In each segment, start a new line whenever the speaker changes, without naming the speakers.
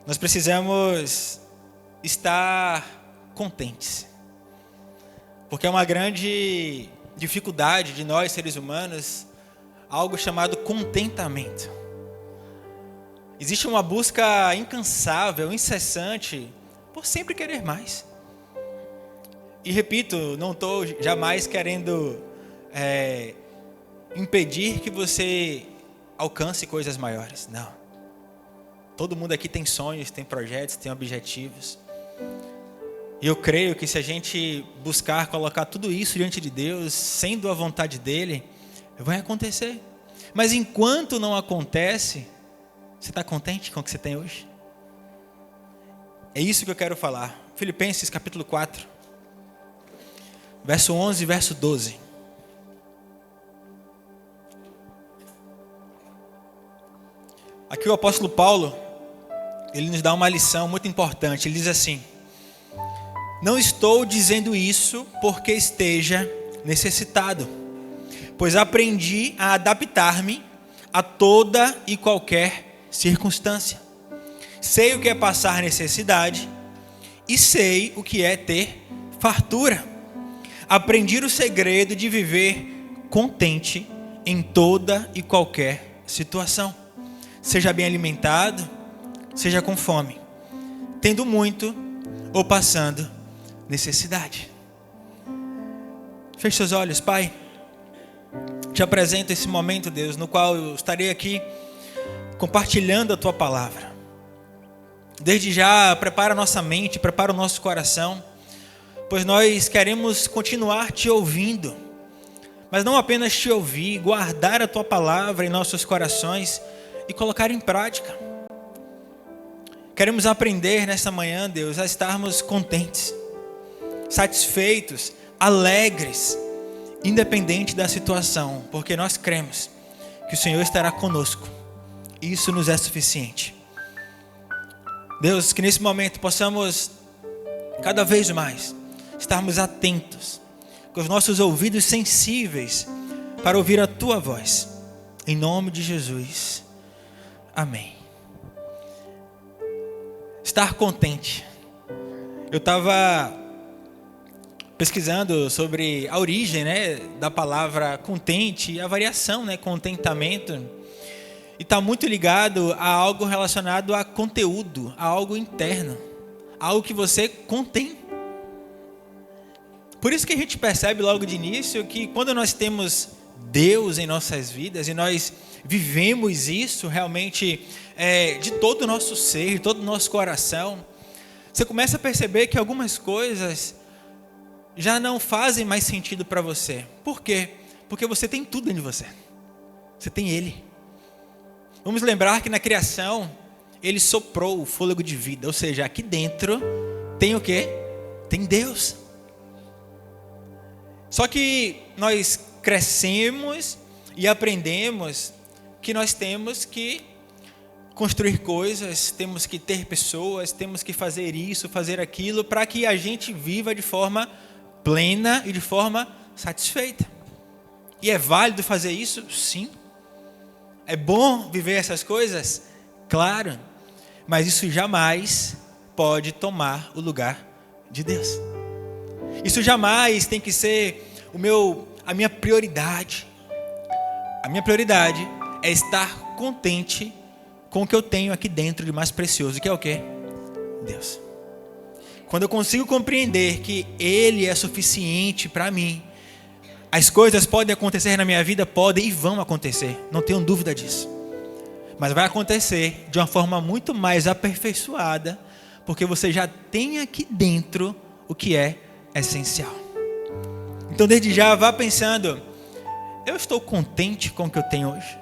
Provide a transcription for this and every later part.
Nós precisamos estar contentes. Porque é uma grande dificuldade de nós, seres humanos, algo chamado contentamento. Existe uma busca incansável, incessante, por sempre querer mais. E repito, não estou jamais querendo impedir que você alcance coisas maiores. Não. Todo mundo aqui tem sonhos, tem projetos, tem objetivos. E eu creio que se a gente buscar colocar tudo isso diante de Deus, sendo a vontade dEle, vai acontecer. Mas enquanto não acontece, você está contente com o que você tem hoje? É isso que eu quero falar. Filipenses capítulo 4, verso 11 e verso 12. Aqui o apóstolo Paulo, ele nos dá uma lição muito importante. Ele diz assim: não estou dizendo isso porque esteja necessitado, pois aprendi a adaptar-me a toda e qualquer circunstância. Sei o que é passar necessidade e sei o que é ter fartura. Aprendi o segredo de viver contente em toda e qualquer situação. Seja bem alimentado, seja com fome, tendo muito ou passando necessidade. Feche seus olhos, Pai. Te apresento esse momento, Deus, no qual eu estarei aqui compartilhando a Tua palavra. Desde já, prepara a nossa mente, prepara o nosso coração, pois nós queremos continuar Te ouvindo, mas não apenas Te ouvir, guardar a Tua palavra em nossos corações e colocar em prática. Queremos aprender nesta manhã, Deus, a estarmos contentes, satisfeitos, alegres, independente da situação, porque nós cremos que o Senhor estará conosco. Isso nos é suficiente. Deus, que nesse momento possamos cada vez mais estarmos atentos, com os nossos ouvidos sensíveis para ouvir a Tua voz. Em nome de Jesus. Amém. Estar contente. Eu estava pesquisando sobre a origem, da palavra contente e a variação, contentamento. E está muito ligado a algo relacionado a conteúdo, a algo interno, algo que você contém. Por isso que a gente percebe logo de início que quando nós temos Deus em nossas vidas e nós vivemos isso realmente de todo o nosso ser, de todo o nosso coração, você começa a perceber que algumas coisas já não fazem mais sentido para você. Por quê? Porque você tem tudo dentro de você. Você tem Ele. Vamos lembrar que na criação Ele soprou o fôlego de vida, ou seja, aqui dentro tem o quê? Tem Deus. Só que nós crescemos e aprendemos que nós temos que construir coisas, temos que ter pessoas, temos que fazer isso, fazer aquilo, para que a gente viva de forma plena e de forma satisfeita. E é válido fazer isso? Sim. É bom viver essas coisas? Claro. Mas isso jamais pode tomar o lugar de Deus. Isso jamais tem que ser a minha prioridade. A minha prioridade é estar contente com o que eu tenho aqui dentro de mais precioso, que é o quê? Deus. Quando eu consigo compreender que Ele é suficiente para mim, as coisas podem acontecer na minha vida, podem e vão acontecer, não tenho dúvida disso. Mas vai acontecer de uma forma muito mais aperfeiçoada, porque você já tem aqui dentro o que é essencial. Então desde já vá pensando: eu estou contente com o que eu tenho hoje?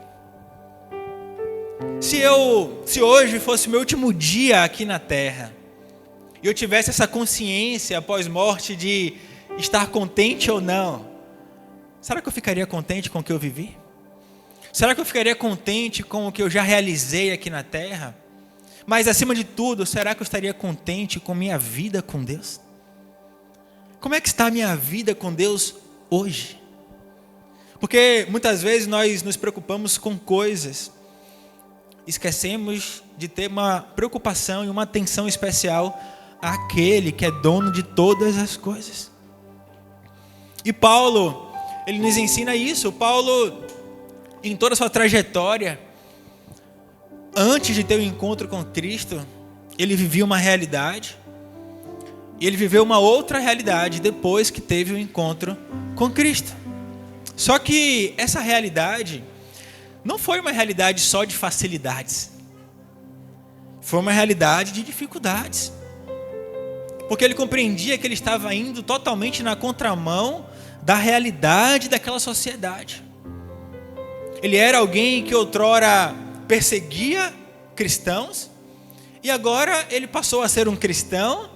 Se hoje fosse o meu último dia aqui na terra, e eu tivesse essa consciência após morte de estar contente ou não, será que eu ficaria contente com o que eu vivi? Será que eu ficaria contente com o que eu já realizei aqui na terra? Mas acima de tudo, será que eu estaria contente com minha vida com Deus? Como é que está a minha vida com Deus hoje? Porque muitas vezes nós nos preocupamos com coisas, esquecemos de ter uma preocupação e uma atenção especial àquele que é dono de todas as coisas. E Paulo, ele nos ensina isso. Paulo, em toda a sua trajetória, antes de ter o encontro com Cristo, ele vivia uma realidade, e ele viveu uma outra realidade depois que teve o encontro com Cristo. Só que essa realidade não foi uma realidade só de facilidades, foi uma realidade de dificuldades, porque ele compreendia que ele estava indo totalmente na contramão da realidade daquela sociedade. Ele era alguém que outrora perseguia cristãos, e agora ele passou a ser um cristão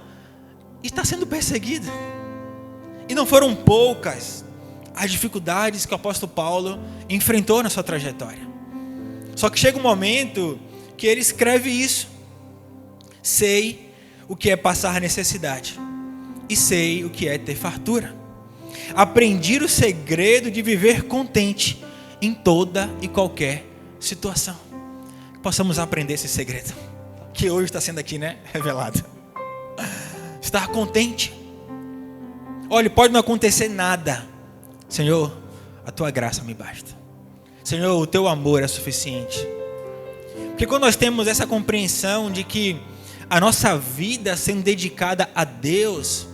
e está sendo perseguido. E não foram poucas as dificuldades que o apóstolo Paulo enfrentou na sua trajetória. Só que chega um momento que ele escreve isso: sei o que é passar necessidade, e sei o que é ter fartura. Aprendi o segredo de viver contente em toda e qualquer situação. Que possamos aprender esse segredo, que hoje está sendo aqui, revelado. Estar contente. Olha, pode não acontecer nada, Senhor, a tua graça me basta. Senhor, o teu amor é suficiente. Porque quando nós temos essa compreensão de que a nossa vida sendo dedicada a Deus,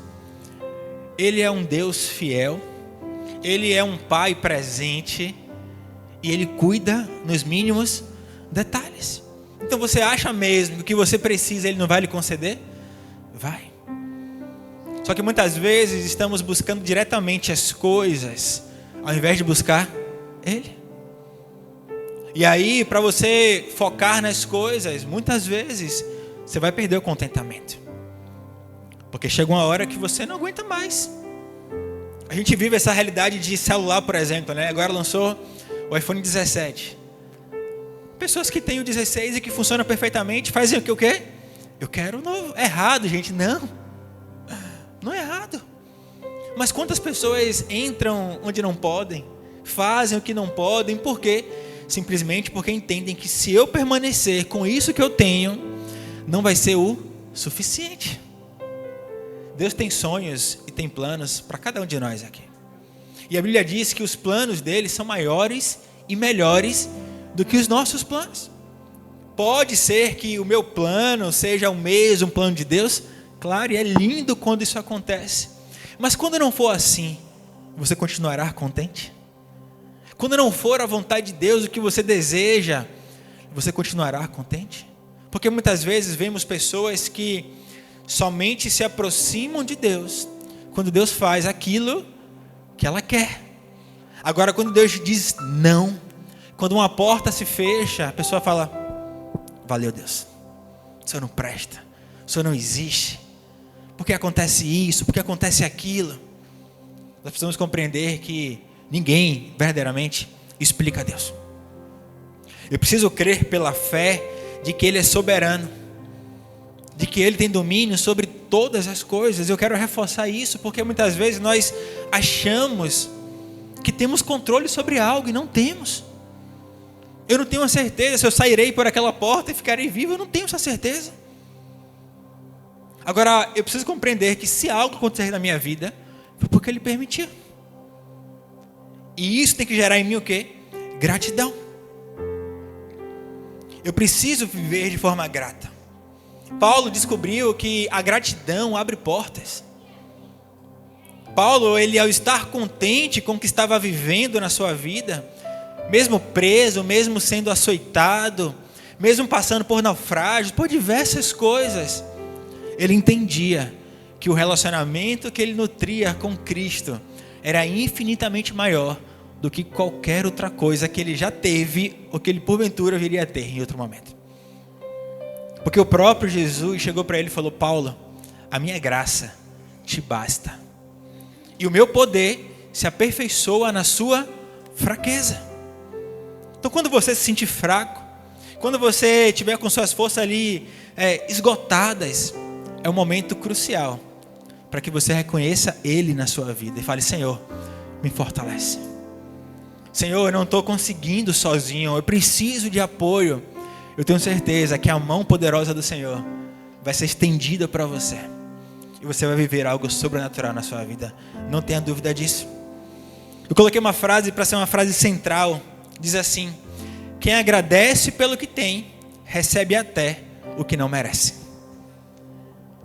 Ele é um Deus fiel, Ele é um Pai presente, e Ele cuida nos mínimos detalhes. Então você acha mesmo que o que você precisa Ele não vai lhe conceder? Vai. Só que muitas vezes estamos buscando diretamente as coisas, ao invés de buscar Ele. E aí, para você focar nas coisas, muitas vezes você vai perder o contentamento, porque chega uma hora que você não aguenta mais. A gente vive essa realidade de celular, por exemplo, Agora lançou o iPhone 17. Pessoas que têm o 16 e que funciona perfeitamente, fazem o quê? Eu quero o novo. É errado, gente? Não é errado. Mas quantas pessoas entram onde não podem, fazem o que não podem, por quê? Simplesmente porque entendem que se eu permanecer com isso que eu tenho, não vai ser o suficiente. Deus tem sonhos e tem planos para cada um de nós aqui. E a Bíblia diz que os planos dele são maiores e melhores do que os nossos planos. Pode ser que o meu plano seja o mesmo plano de Deus, claro, e é lindo quando isso acontece. Mas quando não for assim, você continuará contente? Quando não for a vontade de Deus o que você deseja, você continuará contente? Porque muitas vezes vemos pessoas que somente se aproximam de Deus quando Deus faz aquilo que ela quer. Agora, quando Deus diz não, quando uma porta se fecha, a pessoa fala: valeu, Deus, o Senhor não presta, o Senhor não existe, por que acontece isso, por que acontece aquilo? Nós precisamos compreender que ninguém verdadeiramente explica a Deus. Eu preciso crer pela fé de que Ele é soberano, de que Ele tem domínio sobre todas as coisas. Eu quero reforçar isso, porque muitas vezes nós achamos que temos controle sobre algo e não temos. Eu não tenho a certeza se eu sairei por aquela porta e ficarei vivo, eu não tenho essa certeza. Agora, eu preciso compreender que se algo acontecer na minha vida, foi porque Ele permitiu. E isso tem que gerar em mim o quê? Gratidão. Eu preciso viver de forma grata. Paulo descobriu que a gratidão abre portas. Paulo, ele ao estar contente com o que estava vivendo na sua vida, mesmo preso, mesmo sendo açoitado, mesmo passando por naufrágios, por diversas coisas, ele entendia que o relacionamento que ele nutria com Cristo era infinitamente maior do que qualquer outra coisa que ele já teve ou que ele porventura viria a ter em outro momento. Porque o próprio Jesus chegou para ele e falou: Paulo, a minha graça te basta, e o meu poder se aperfeiçoa na sua fraqueza. Então, quando você se sentir fraco, quando você tiver com suas forças ali esgotadas, é um momento crucial para que você reconheça Ele na sua vida e fale: Senhor, me fortalece. Senhor, eu não estou conseguindo sozinho, eu preciso de apoio, eu tenho certeza que a mão poderosa do Senhor vai ser estendida para você. E você vai viver algo sobrenatural na sua vida. Não tenha dúvida disso. Eu coloquei uma frase para ser uma frase central. Diz assim: quem agradece pelo que tem, recebe até o que não merece.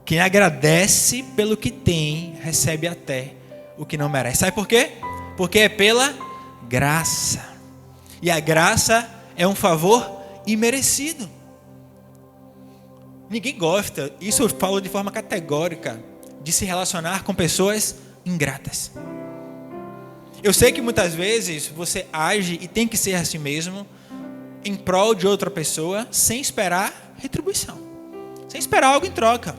Quem agradece pelo que tem, recebe até o que não merece. Sabe por quê? Porque é pela graça. E a graça é um favor imerecido. Ninguém gosta, isso eu falo de forma categórica, de se relacionar com pessoas ingratas. Eu sei que muitas vezes você age, e tem que ser assim mesmo, em prol de outra pessoa, sem esperar retribuição, sem esperar algo em troca.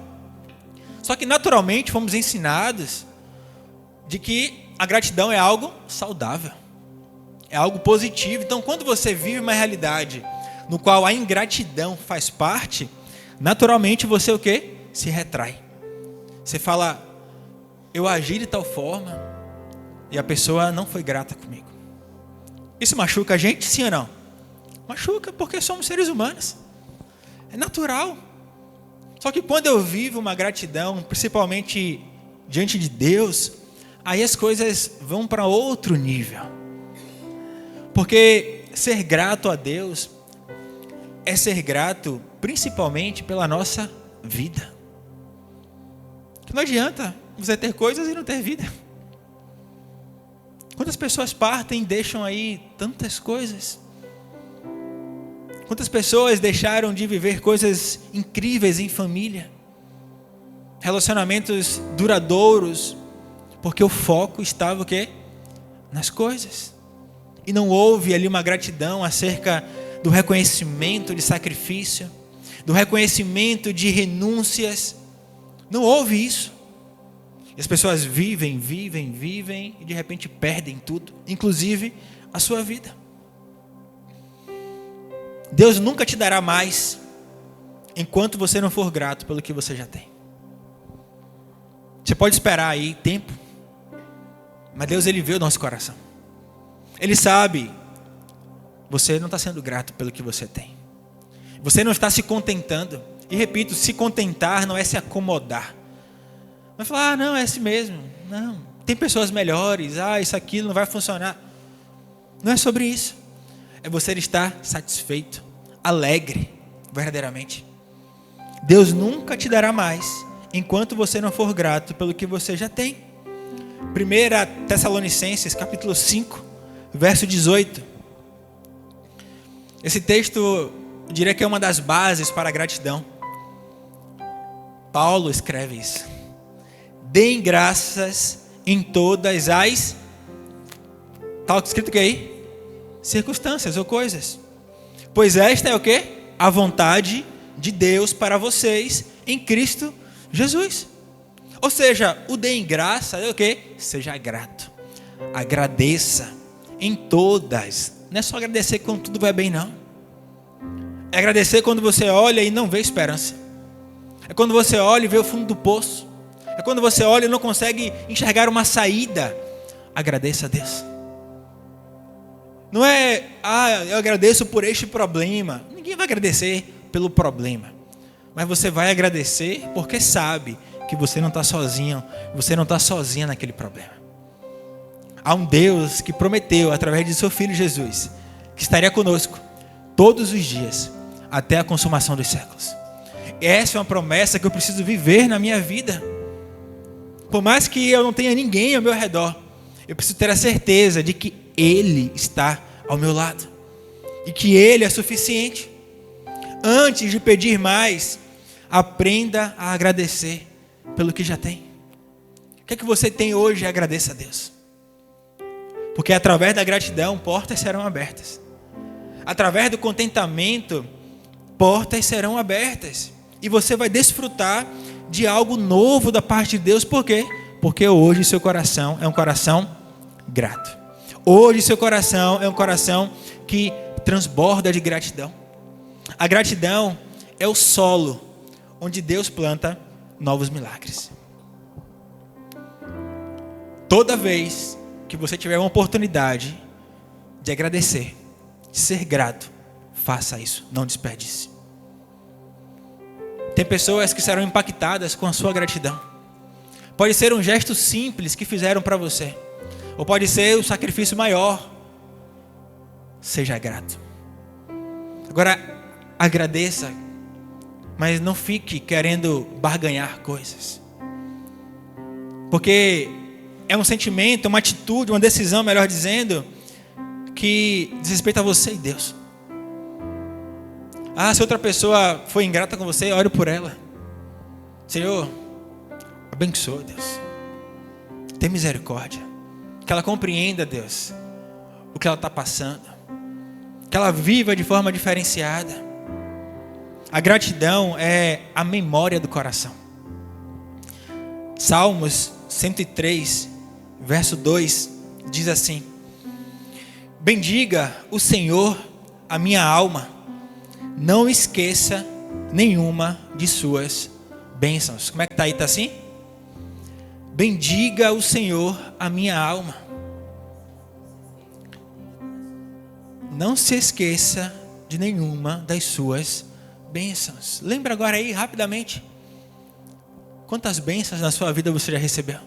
Só que naturalmente fomos ensinados de que a gratidão é algo saudável, é algo positivo. Então, quando você vive uma realidade no qual a ingratidão faz parte, naturalmente você o quê? Se retrai. Você fala: eu agi de tal forma e a pessoa não foi grata comigo. Isso machuca a gente, sim ou não? Machuca, porque somos seres humanos. É natural. Só que quando eu vivo uma gratidão, principalmente diante de Deus, aí as coisas vão para outro nível. Porque ser grato a Deus é ser grato principalmente pela nossa vida. Não adianta você ter coisas e não ter vida. Quantas pessoas partem e deixam aí tantas coisas? Quantas pessoas deixaram de viver coisas incríveis em família? Relacionamentos duradouros, porque o foco estava o quê? Nas coisas. E não houve ali uma gratidão acerca do reconhecimento de sacrifício, do reconhecimento de renúncias. Não houve isso. E as pessoas vivem e de repente perdem tudo, inclusive a sua vida. Deus nunca te dará mais enquanto você não for grato pelo que você já tem. Você pode esperar aí tempo, mas Deus, Ele vê o nosso coração. Ele sabe, você não está sendo grato pelo que você tem. Você não está se contentando. E repito, se contentar não é se acomodar. Vai falar: não, é assim mesmo. Não, tem pessoas melhores. Isso aqui não vai funcionar. Não é sobre isso. É você estar satisfeito, alegre, verdadeiramente. Deus nunca te dará mais enquanto você não for grato pelo que você já tem. 1 Tessalonicenses, capítulo 5, verso 18. Esse texto, eu diria que é uma das bases para a gratidão. Paulo escreve isso: deem graças em todas as... Está escrito o que aí? Circunstâncias ou coisas. Pois esta é o quê? A vontade de Deus para vocês em Cristo Jesus. Ou seja, o deem graça é o quê? Seja grato. Agradeça em todas. Não é só agradecer quando tudo vai bem, não. É agradecer quando você olha e não vê esperança. É quando você olha e vê o fundo do poço. É quando você olha e não consegue enxergar uma saída. Agradeça a Deus. Não é: eu agradeço por este problema. Ninguém vai agradecer pelo problema. Mas você vai agradecer porque sabe que você não está sozinho. Você não está sozinha naquele problema. Há um Deus que prometeu, através de seu Filho Jesus, que estaria conosco todos os dias, até a consumação dos séculos. Essa é uma promessa que eu preciso viver na minha vida. Por mais que eu não tenha ninguém ao meu redor, eu preciso ter a certeza de que Ele está ao meu lado. E que Ele é suficiente. Antes de pedir mais, aprenda a agradecer pelo que já tem. O que é que você tem hoje? Agradeça a Deus. Porque através da gratidão, portas serão abertas. Através do contentamento, portas serão abertas. E você vai desfrutar de algo novo da parte de Deus. Por quê? Porque hoje seu coração é um coração grato. Hoje seu coração é um coração que transborda de gratidão. A gratidão é o solo onde Deus planta novos milagres. Toda vez que você tiver uma oportunidade de agradecer, de ser grato, faça isso, não desperdice. Tem pessoas que serão impactadas com a sua gratidão. Pode ser um gesto simples que fizeram para você, ou pode ser um sacrifício maior. Seja grato. Agora, agradeça, mas não fique querendo barganhar coisas. Porque é um sentimento, uma atitude, uma decisão, melhor dizendo, que diz respeito a você e Deus. Se outra pessoa foi ingrata com você, ore por ela. Senhor, abençoa, Deus. Tem misericórdia. Que ela compreenda, Deus, o que ela está passando. Que ela viva de forma diferenciada. A gratidão é a memória do coração. Salmos 103, verso 2, diz assim: bendiga o Senhor a minha alma, não esqueça nenhuma de suas bênçãos. Como é que está aí? Está assim? Bendiga o Senhor a minha alma. Não se esqueça de nenhuma das suas bênçãos. Lembra agora aí, rapidamente. Quantas bênçãos na sua vida você já recebeu?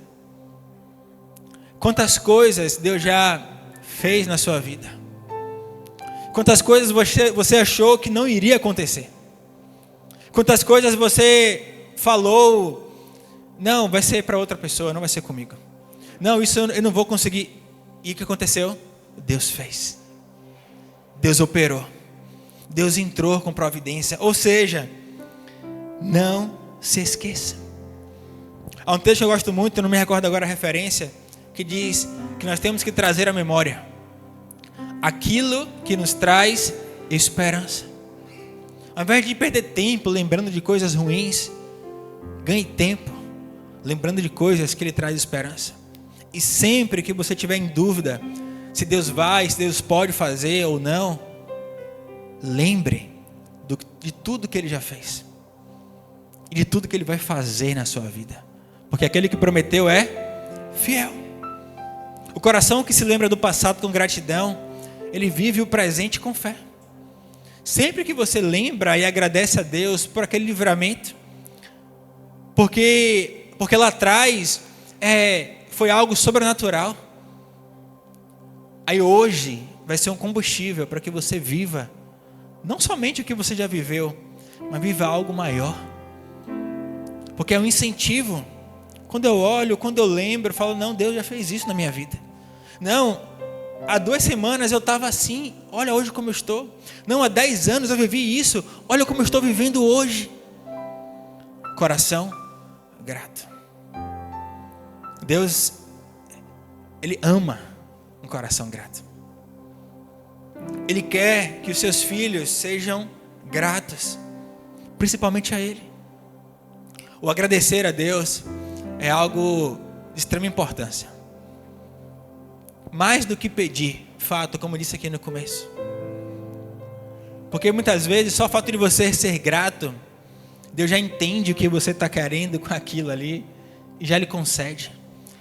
Quantas coisas Deus já fez na sua vida? Quantas coisas você achou que não iria acontecer? Quantas coisas você falou, não, vai ser para outra pessoa, não vai ser comigo. Não, isso eu não vou conseguir. E o que aconteceu? Deus fez. Deus operou. Deus entrou com providência. Ou seja, não se esqueça. Há um texto que eu gosto muito, eu não me recordo agora a referência, que diz que nós temos que trazer à memória aquilo que nos traz esperança. Ao invés de perder tempo lembrando de coisas ruins, ganhe tempo lembrando de coisas que lhe traz esperança. E sempre que você tiver em dúvida se Deus vai, se Deus pode fazer ou não, lembre de tudo que Ele já fez e de tudo que Ele vai fazer na sua vida, porque aquele que prometeu é fiel. O coração que se lembra do passado com gratidão, ele vive o presente com fé. Sempre que você lembra e agradece a Deus por aquele livramento, porque lá atrás foi algo sobrenatural, aí hoje vai ser um combustível para que você viva não somente o que você já viveu, mas viva algo maior, porque é um incentivo. Quando eu olho, quando eu lembro, eu falo, não, Deus já fez isso na minha vida. Não, há 2 semanas eu estava assim, olha hoje como eu estou. Não, há 10 anos eu vivi isso, olha como eu estou vivendo hoje. Coração grato. Deus, Ele ama um coração grato. Ele quer que os seus filhos sejam gratos, principalmente a Ele. O agradecer a Deus é algo de extrema importância. Mais do que pedir, fato, como eu disse aqui no começo. Porque muitas vezes, só o fato de você ser grato, Deus já entende o que você está querendo com aquilo ali e já lhe concede,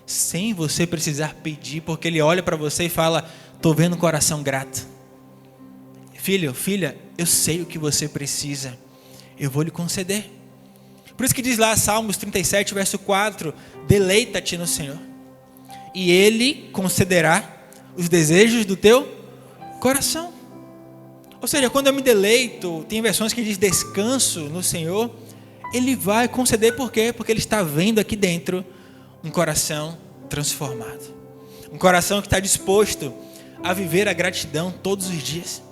sem você precisar pedir, porque Ele olha para você e fala, estou vendo um coração grato. Filho, filha, eu sei o que você precisa, eu vou lhe conceder. Por isso que diz lá, Salmos 37, verso 4, deleita-te no Senhor, e Ele concederá os desejos do teu coração. Ou seja, quando eu me deleito, tem versões que diz descanso no Senhor, Ele vai conceder. Por quê? Porque Ele está vendo aqui dentro um coração transformado, um coração que está disposto a viver a gratidão todos os dias.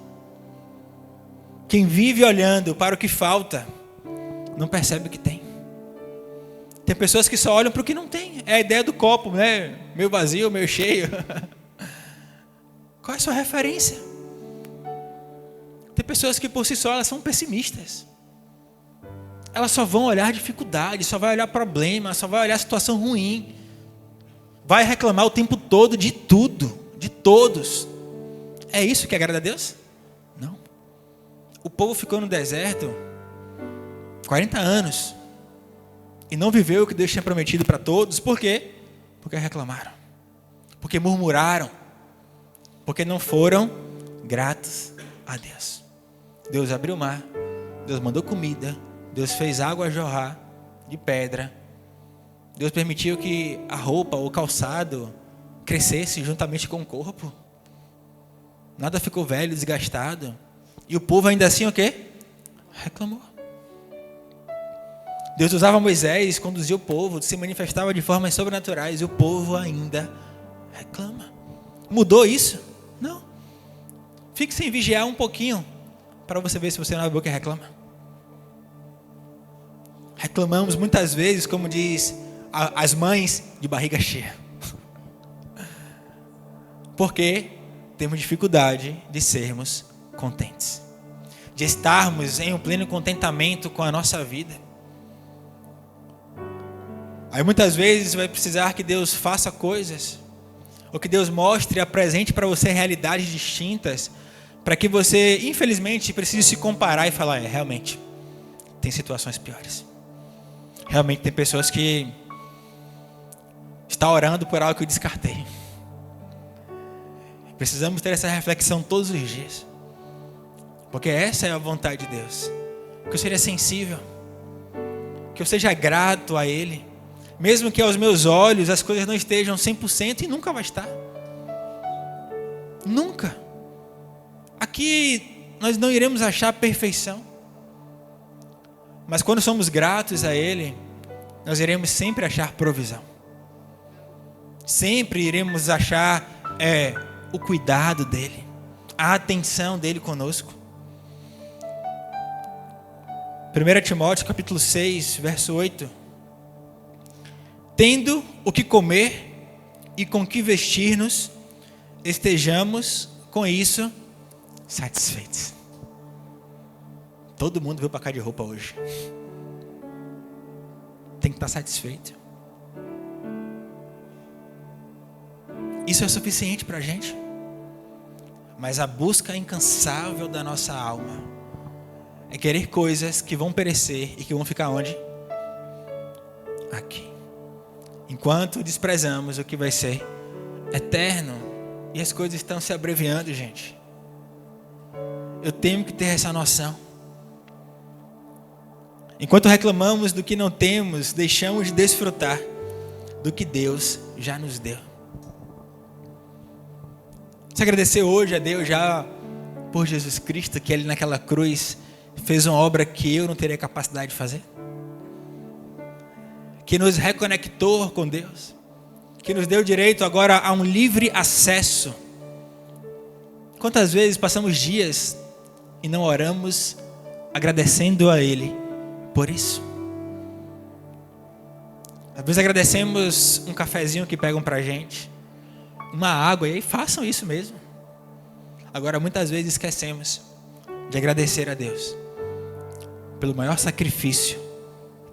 Quem vive olhando para o que falta, não percebe o que tem. Tem pessoas que só olham para o que não tem. É a ideia do copo, né? Meio vazio, meio cheio. Qual é a sua referência? Tem pessoas que por si só elas são pessimistas. Elas só vão olhar dificuldade, só vai olhar problema, só vai olhar situação ruim. Vai reclamar o tempo todo de tudo, de todos. É isso que agrada a Deus? Não. O povo ficou no deserto 40 anos e não viveu o que Deus tinha prometido para todos. Por quê? Porque reclamaram, porque murmuraram, porque não foram gratos a Deus. Deus abriu o mar, Deus mandou comida, Deus fez água jorrar de pedra, Deus permitiu que a roupa, o calçado crescesse juntamente com o corpo. Nada ficou velho, desgastado. E o povo ainda assim o quê? Reclamou. Deus usava Moisés, conduzia o povo, se manifestava de formas sobrenaturais, e o povo ainda reclama. Mudou isso? Não. Fique sem vigiar um pouquinho, para você ver se você não abre a boca e reclama. Reclamamos muitas vezes, como diz as mães, de barriga cheia. Porque temos dificuldade de sermos contentes, de estarmos em um pleno contentamento com a nossa vida. Aí muitas vezes vai precisar que Deus faça coisas, ou que Deus mostre, apresente para você realidades distintas, para que você, infelizmente, precise se comparar e falar, realmente, tem situações piores. Realmente tem pessoas que estão orando por algo que eu descartei. Precisamos ter essa reflexão todos os dias, porque essa é a vontade de Deus. Que eu seja sensível, que eu seja grato a Ele, mesmo que aos meus olhos as coisas não estejam 100% e nunca vai estar. Nunca. Aqui nós não iremos achar perfeição, mas quando somos gratos a Ele, nós iremos sempre achar provisão. Sempre iremos achar o cuidado dEle, a atenção dEle conosco. 1 Timóteo capítulo 6, verso 8. Tendo o que comer e com que vestir-nos, estejamos com isso satisfeitos. Todo mundo veio para cá de roupa hoje. Tem que estar satisfeito. Isso é suficiente para a gente. Mas a busca incansável da nossa alma é querer coisas que vão perecer e que vão ficar onde? Aqui. Enquanto desprezamos o que vai ser eterno. E as coisas estão se abreviando, gente. Eu tenho que ter essa noção. Enquanto reclamamos do que não temos, deixamos de desfrutar do que Deus já nos deu. Se agradecer hoje a Deus já por Jesus Cristo, que Ele naquela cruz fez uma obra que eu não teria capacidade de fazer, que nos reconectou com Deus, que nos deu direito agora a um livre acesso. Quantas vezes passamos dias e não oramos agradecendo a Ele por isso? Às vezes agradecemos um cafezinho que pegam pra gente, uma água, e aí façam isso mesmo. Agora muitas vezes esquecemos de agradecer a Deus pelo maior sacrifício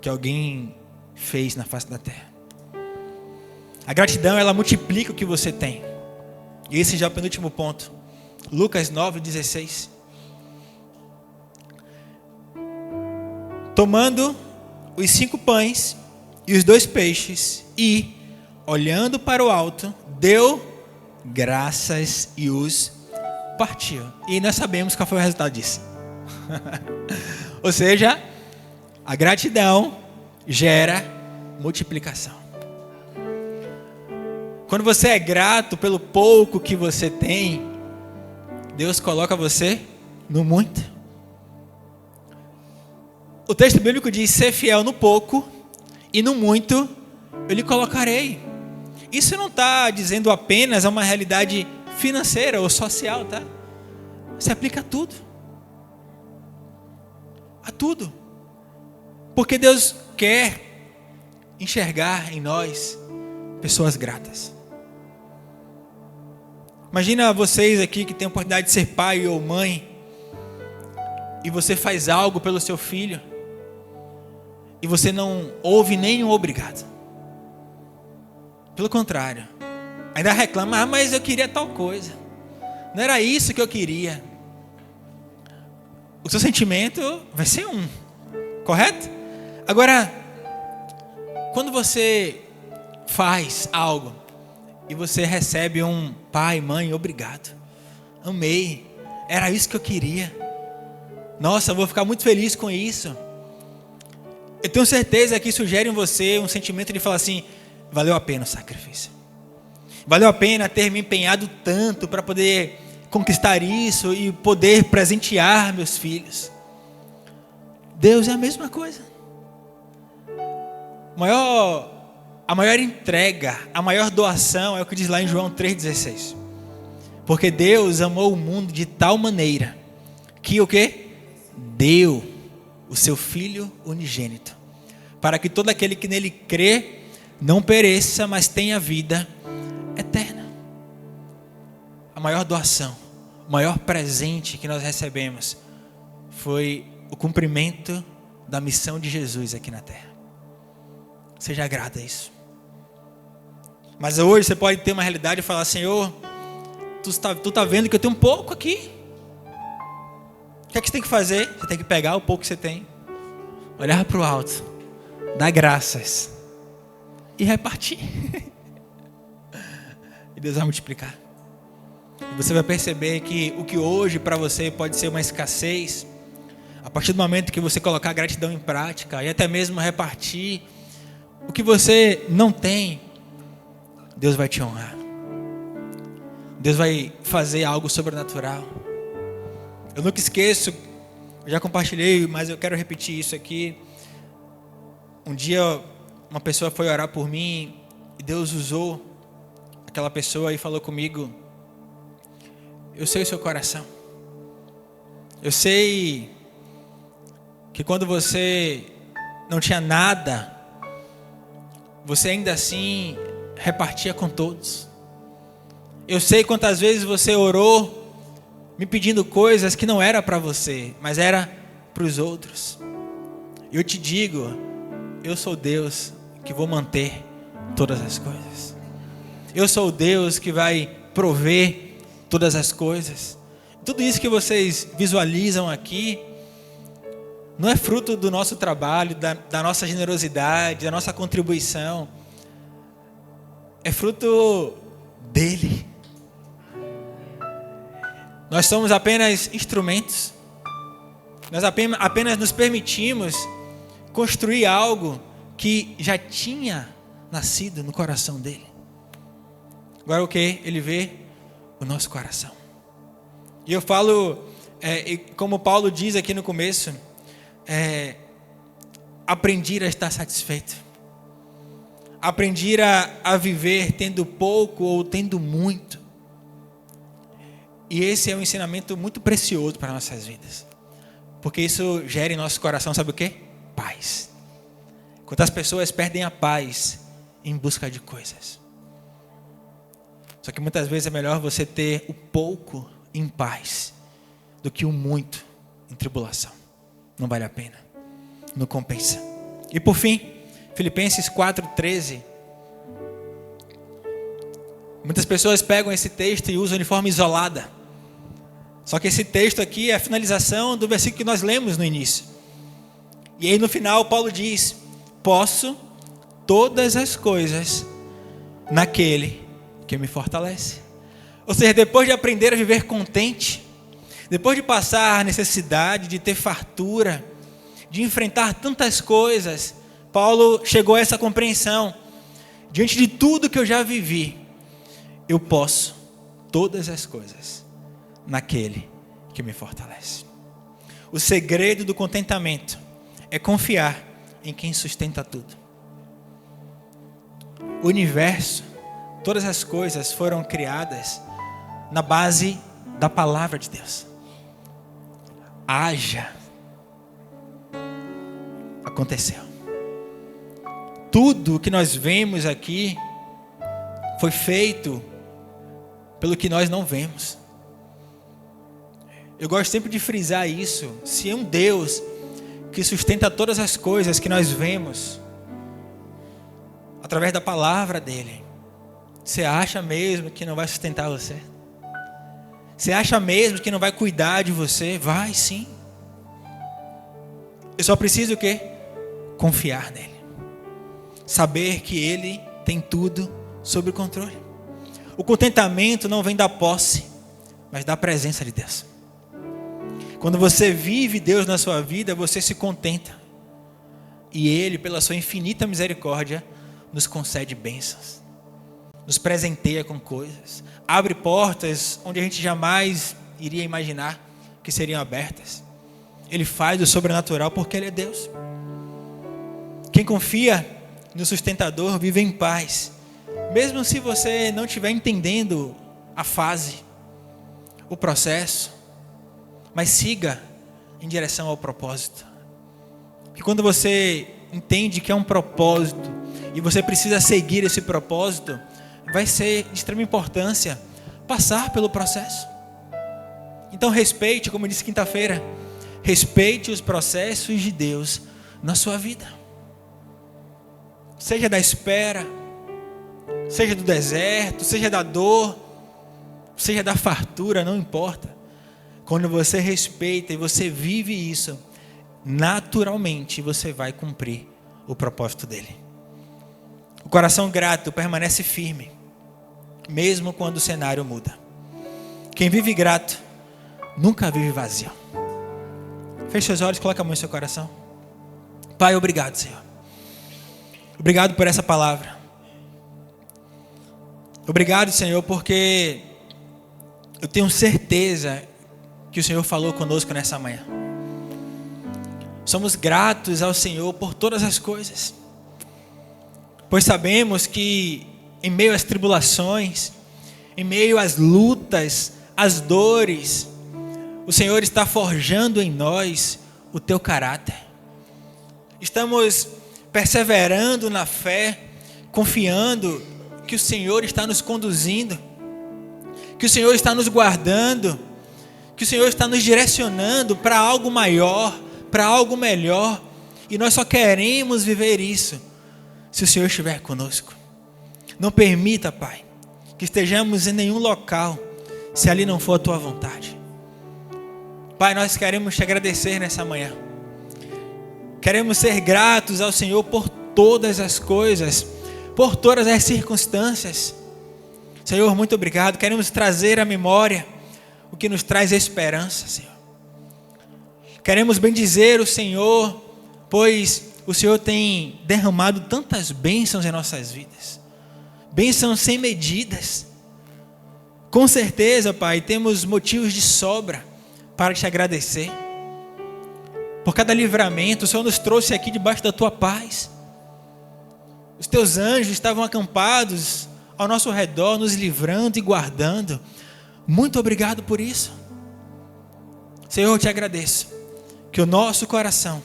que alguém fez na face da terra. A gratidão, ela multiplica o que você tem. E esse já é o penúltimo ponto. Lucas 9:16. Tomando os 5 pães e os 2 peixes e, olhando para o alto, deu graças e os partiu. E nós sabemos qual foi o resultado disso. Ou seja, a gratidão gera multiplicação. Quando você é grato pelo pouco que você tem, Deus coloca você no muito. O texto bíblico diz: ser fiel no pouco e no muito eu lhe colocarei. Isso não está dizendo apenas a uma realidade financeira ou social, tá? Se aplica a tudo. A tudo. Porque Deus quer enxergar em nós pessoas gratas. Imagina vocês aqui que têm a oportunidade de ser pai ou mãe, e você faz algo pelo seu filho, e você não ouve nenhum obrigado. Pelo contrário, ainda reclama: mas eu queria tal coisa, não era isso que eu queria. O seu sentimento vai ser correto? Agora, quando você faz algo e você recebe pai, mãe, obrigado, amei, era isso que eu queria. Nossa, eu vou ficar muito feliz com isso. Eu tenho certeza que isso gera em você um sentimento de falar assim: valeu a pena o sacrifício. Valeu a pena ter me empenhado tanto para poder conquistar isso e poder presentear meus filhos. Deus é a mesma coisa. A maior entrega, a maior doação é o que diz lá em João 3,16. Porque Deus amou o mundo de tal maneira que o quê? Deu o seu Filho unigênito, para que todo aquele que nele crê não pereça, mas tenha vida eterna. A maior doação, o maior presente que nós recebemos foi o cumprimento da missão de Jesus aqui na terra. Seja grato a isso. Mas hoje você pode ter uma realidade e falar: Senhor, tu tá vendo que eu tenho um pouco aqui. O que é que você tem que fazer? Você tem que pegar o pouco que você tem, olhar para o alto, dar graças e repartir. E Deus vai multiplicar. E você vai perceber que o que hoje para você pode ser uma escassez, a partir do momento que você colocar a gratidão em prática e até mesmo repartir o que você não tem, Deus vai te honrar. Deus vai fazer algo sobrenatural. Eu nunca esqueço, eu já compartilhei, mas eu quero repetir isso aqui. Um dia uma pessoa foi orar por mim e Deus usou aquela pessoa e falou comigo: eu sei o seu coração. Eu sei que quando você não tinha nada, você ainda assim repartia com todos. Eu sei quantas vezes você orou me pedindo coisas que não era para você, mas era para os outros. E eu te digo, eu sou Deus que vou manter todas as coisas. Eu sou o Deus que vai prover todas as coisas. Tudo isso que vocês visualizam aqui não é fruto do nosso trabalho, da nossa generosidade, da nossa contribuição. É fruto dele. Nós somos apenas instrumentos. Nós apenas nos permitimos construir algo que já tinha nascido no coração dele. Agora o que? Ele vê o nosso coração. E eu falo, como Paulo diz aqui no começo, aprendi a estar satisfeito. Aprendi a viver tendo pouco ou tendo muito. E esse é um ensinamento muito precioso para nossas vidas. Porque isso gera em nosso coração, sabe o quê? Paz. Quantas pessoas perdem a paz em busca de coisas. Só que muitas vezes é melhor você ter o pouco em paz do que o muito em tribulação. Não vale a pena. Não compensa. E por fim, Filipenses 4:13. Muitas pessoas pegam esse texto e usam de forma isolada. Só que esse texto aqui é a finalização do versículo que nós lemos no início. E aí no final Paulo diz: posso todas as coisas naquele que me fortalece. Ou seja, depois de aprender a viver contente, depois de passar necessidade, de ter fartura, de enfrentar tantas coisas, Paulo chegou a essa compreensão: diante de tudo que eu já vivi, eu posso todas as coisas naquele que me fortalece. O segredo do contentamento é confiar em quem sustenta tudo. O universo, todas as coisas foram criadas na base da palavra de Deus. Haja. Aconteceu. Tudo o que nós vemos aqui foi feito pelo que nós não vemos. Eu gosto sempre de frisar isso. Se é um Deus que sustenta todas as coisas que nós vemos através da palavra dele, você acha mesmo que não vai sustentar você? Você acha mesmo que não vai cuidar de você? Vai sim. Eu só preciso o quê? Confiar nele. Saber que ele tem tudo sob o controle. O contentamento não vem da posse, mas da presença de Deus. Quando você vive Deus na sua vida, você se contenta. E Ele, pela sua infinita misericórdia, nos concede bênçãos. Nos presenteia com coisas. Abre portas onde a gente jamais iria imaginar que seriam abertas. Ele faz o sobrenatural porque Ele é Deus. Quem confia no sustentador vive em paz. Mesmo se você não estiver entendendo a fase, o processo, mas siga em direção ao propósito. E quando você entende que é um propósito e você precisa seguir esse propósito, vai ser de extrema importância passar pelo processo. Então respeite, como eu disse quinta-feira, respeite os processos de Deus na sua vida. Seja da espera, seja do deserto, seja da dor, seja da fartura, não importa. Quando você respeita e você vive isso, naturalmente você vai cumprir o propósito dele. O coração grato permanece firme, mesmo quando o cenário muda. Quem vive grato nunca vive vazio. Feche seus olhos, coloque a mão no seu coração. Pai, obrigado, Senhor. Obrigado por essa palavra. Obrigado, Senhor, porque eu tenho certeza que o Senhor falou conosco nessa manhã. Somos gratos ao Senhor por todas as coisas, pois sabemos que em meio às tribulações, em meio às lutas, às dores, o Senhor está forjando em nós o teu caráter. Estamos perseverando na fé, confiando que o Senhor está nos conduzindo, que o Senhor está nos guardando, que o Senhor está nos direcionando para algo maior, para algo melhor, e nós só queremos viver isso se o Senhor estiver conosco. Não permita, Pai, que estejamos em nenhum local se ali não for a tua vontade. Pai, nós queremos te agradecer nessa manhã. Queremos ser gratos ao Senhor por todas as coisas, por todas as circunstâncias. Senhor, muito obrigado. Queremos trazer à memória o que nos traz esperança, Senhor. Queremos bendizer o Senhor, pois o Senhor tem derramado tantas bênçãos em nossas vidas. Bênçãos sem medidas. Com certeza, Pai, temos motivos de sobra para te agradecer. Por cada livramento, o Senhor nos trouxe aqui debaixo da tua paz. Os teus anjos estavam acampados ao nosso redor, nos livrando e guardando. Muito obrigado por isso. Senhor, eu te agradeço. Que o nosso coração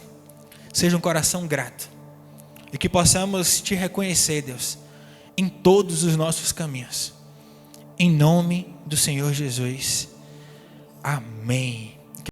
seja um coração grato. E que possamos te reconhecer, Deus, em todos os nossos caminhos. Em nome do Senhor Jesus. Amém.